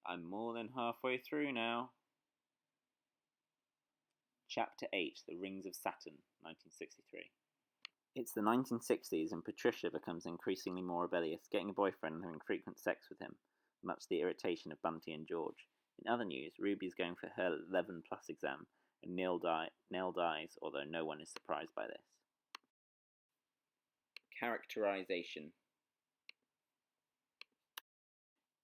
I'm more than halfway through now. Chapter 8, The Rings of Saturn, 1963. It's the 1960s and Patricia becomes increasingly more rebellious, getting a boyfriend and having frequent sex with him, much to the irritation of Bunty and George. In other news, Ruby's going for her 11 plus exam, and Nell dies, although no one is surprised by this. Characterization.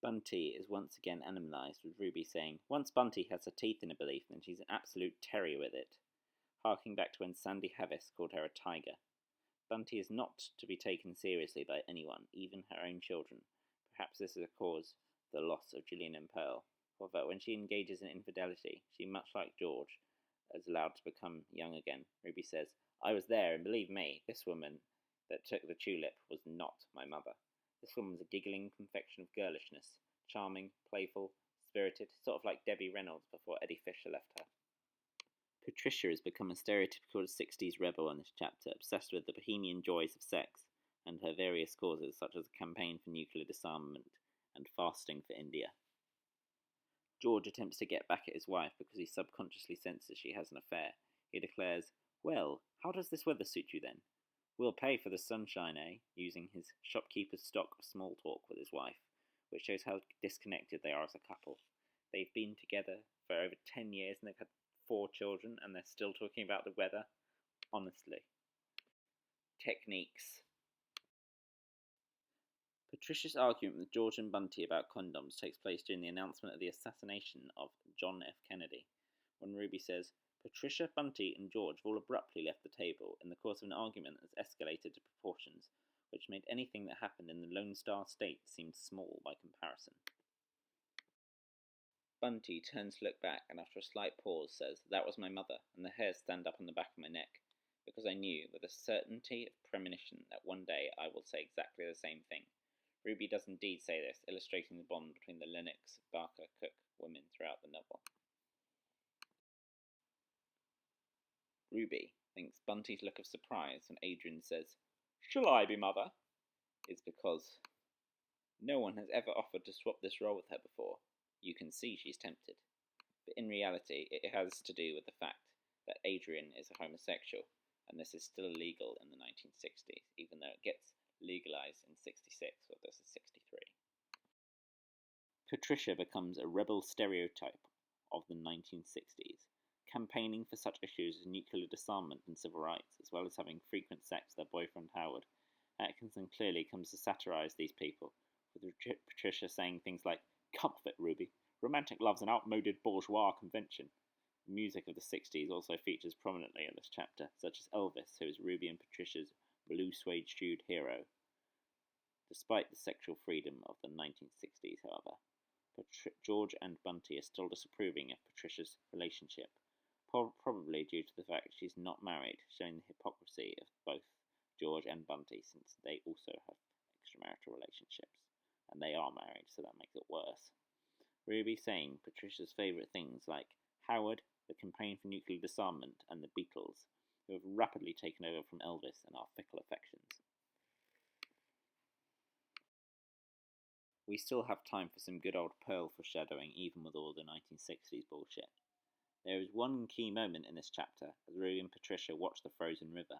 Bunty is once again animalised, with Ruby saying, "Once Bunty has her teeth in a belief, then she's an absolute terrier with it," harking back to when Sandy Havis called her a tiger. Bunty is not to be taken seriously by anyone, even her own children. Perhaps this is a cause for the loss of Gillian and Pearl. However, when she engages in infidelity, she, much like George, is allowed to become young again. Ruby says, "I was there, and believe me, this woman that took the tulip was not my mother. This woman was a giggling confection of girlishness, charming, playful, spirited, sort of like Debbie Reynolds before Eddie Fisher left her." Patricia has become a stereotypical 60s rebel in this chapter, obsessed with the bohemian joys of sex and her various causes, such as a campaign for nuclear disarmament and fasting for India. George attempts to get back at his wife because he subconsciously senses she has an affair. He declares, "Well, how does this weather suit you then? We'll pay for the sunshine, eh?" using his shopkeeper's stock of small talk with his wife, which shows how disconnected they are as a couple. They've been together for over 10 years and they've had 4 children, and they're still talking about the weather. Honestly. Techniques. Patricia's argument with George and Bunty about condoms takes place during the announcement of the assassination of John F. Kennedy, when Ruby says, "Patricia, Bunty, and George have all abruptly left the table in the course of an argument that has escalated to proportions which made anything that happened in the Lone Star State seem small by comparison." Bunty turns to look back and after a slight pause says, "That was my mother, and the hairs stand up on the back of my neck, because I knew with a certainty of premonition that one day I will say exactly the same thing." Ruby does indeed say this, illustrating the bond between the Lennox, Barker, Cook women throughout the novel. Ruby thinks Bunty's look of surprise when Adrian says, "Shall I be mother?" is because no one has ever offered to swap this role with her before. You can see she's tempted. But in reality, it has to do with the fact that Adrian is a homosexual, and this is still illegal in the 1960s, even though it gets legalised in 66, or this is 63. Patricia becomes a rebel stereotype of the 1960s, campaigning for such issues as nuclear disarmament and civil rights, as well as having frequent sex with her boyfriend Howard. Atkinson clearly comes to satirise these people, with Patricia saying things like, "Comfort, Ruby. Romantic love's an outmoded bourgeois convention." The music of the 60s also features prominently in this chapter, such as Elvis, who is Ruby and Patricia's blue suede shoed hero. Despite the sexual freedom of the 1960s, however, George and Bunty are still disapproving of Patricia's relationship, probably due to the fact she's not married, showing the hypocrisy of both George and Bunty, since they also have extramarital relationships. And they are married, so that makes it worse. Ruby saying Patricia's favourite things like Howard, the campaign for nuclear disarmament, and the Beatles, who have rapidly taken over from Elvis and our fickle affections. We still have time for some good old Pearl foreshadowing, even with all the 1960s bullshit. There is one key moment in this chapter, as Ruby and Patricia watch the frozen river,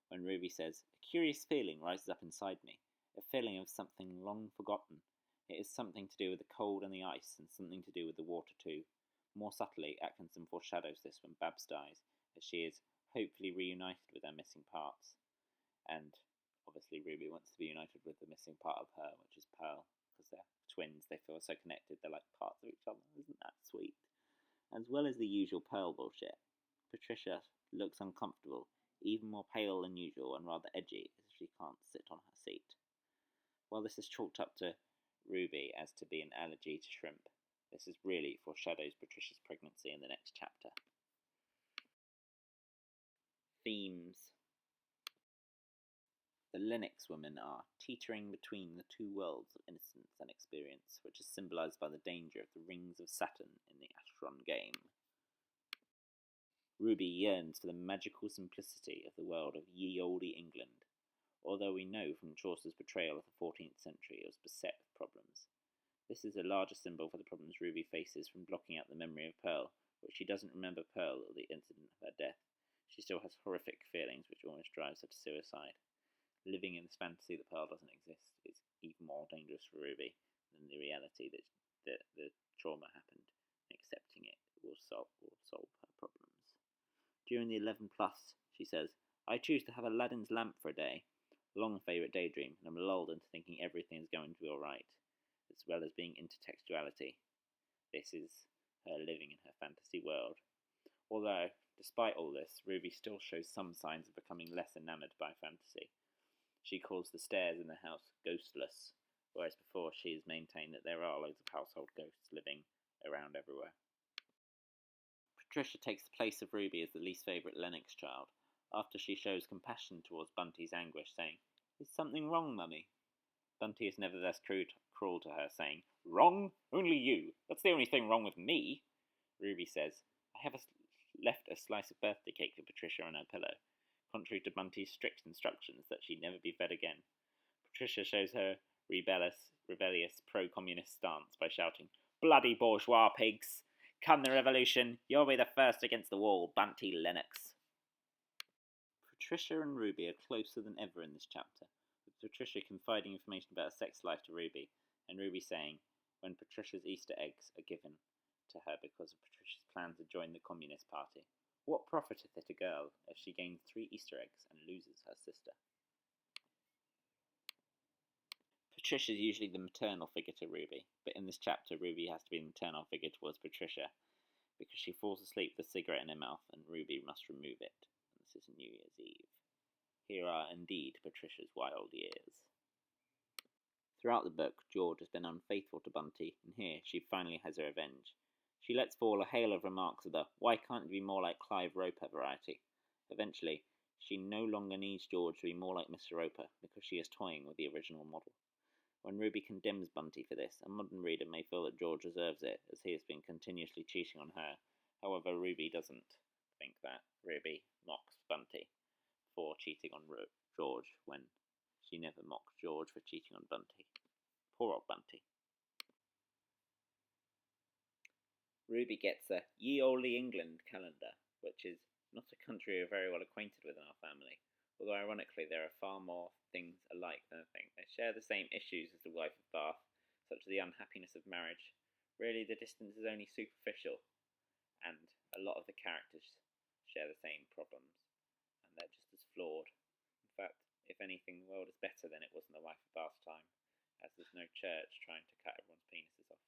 when Ruby says, "A curious feeling rises up inside me, a feeling of something long forgotten. It is something to do with the cold and the ice, and something to do with the water too." More subtly, Atkinson foreshadows this when Babs dies, as she is hopefully reunited with her missing parts. And obviously Ruby wants to be united with the missing part of her, which is Pearl, because they're twins, they feel so connected, they're like parts of each other. Isn't that sweet? As well as the usual Pearl bullshit, Patricia looks uncomfortable, even more pale than usual and rather edgy, as if she can't sit on her seat. While this is chalked up to Ruby as to be an allergy to shrimp, this is really foreshadows Patricia's pregnancy in the next chapter. Themes. The Lennox women are teetering between the two worlds of innocence and experience, which is symbolised by the danger of the Rings of Saturn in the Astron game. Ruby yearns for the magical simplicity of the world of ye olde England, although we know from Chaucer's portrayal of the 14th century it was beset with problems. This is a larger symbol for the problems Ruby faces from blocking out the memory of Pearl, but she doesn't remember Pearl or the incident of her death. She still has horrific feelings which almost drives her to suicide. Living in this fantasy that Pearl doesn't exist is even more dangerous for Ruby than the reality that the trauma happened. Accepting it will solve her problems. During the 11 plus, she says, I choose to have Aladdin's lamp for a day. Long favourite daydream, and I'm lulled into thinking everything is going to be alright, as well as being intertextuality. This is her living in her fantasy world. Although, despite all this, Ruby still shows some signs of becoming less enamoured by fantasy. She calls the stairs in the house ghostless, whereas before she has maintained that there are loads of household ghosts living around everywhere. Patricia takes the place of Ruby as the least favourite Lennox child, after she shows compassion towards Bunty's anguish, saying, Is something wrong, Mummy? Bunty is nevertheless cruel to her, saying, Wrong? Only you. That's the only thing wrong with me. Ruby says, I have left a slice of birthday cake for Patricia on her pillow, contrary to Bunty's strict instructions that she never be fed again. Patricia shows her rebellious pro-communist stance by shouting, Bloody bourgeois pigs! Come the revolution, you'll be the first against the wall, Bunty Lennox. Patricia and Ruby are closer than ever in this chapter, with Patricia confiding information about her sex life to Ruby, and Ruby saying, when Patricia's Easter eggs are given to her because of Patricia's plan to join the Communist Party, what profiteth it a girl if she gains 3 Easter eggs and loses her sister? Patricia is usually the maternal figure to Ruby, but in this chapter Ruby has to be the maternal figure towards Patricia, because she falls asleep with a cigarette in her mouth and Ruby must remove it. And this is New Year's Eve. Here are indeed Patricia's wild years. Throughout the book, George has been unfaithful to Bunty, and here she finally has her revenge. She lets fall a hail of remarks of the why can't you be more like Clive Roper variety. Eventually, she no longer needs George to be more like Mr. Roper, because she is toying with the original model. When Ruby condemns Bunty for this, a modern reader may feel that George deserves it, as he has been continuously cheating on her. However, Ruby doesn't think that. Ruby mocks Bunty for cheating on George, when she never mocked George for cheating on Bunty. Poor old Bunty. Ruby gets a Ye Olde England calendar, which is not a country we're very well acquainted with in our family. Although ironically there are far more things alike than I think. They share the same issues as the wife of Bath, such as the unhappiness of marriage. Really, the distance is only superficial, and a lot of the characters share the same problems, and they're just as flawed. In fact, if anything, the world is better than it was in the wife of Bath's time, as there's no church trying to cut everyone's penises off.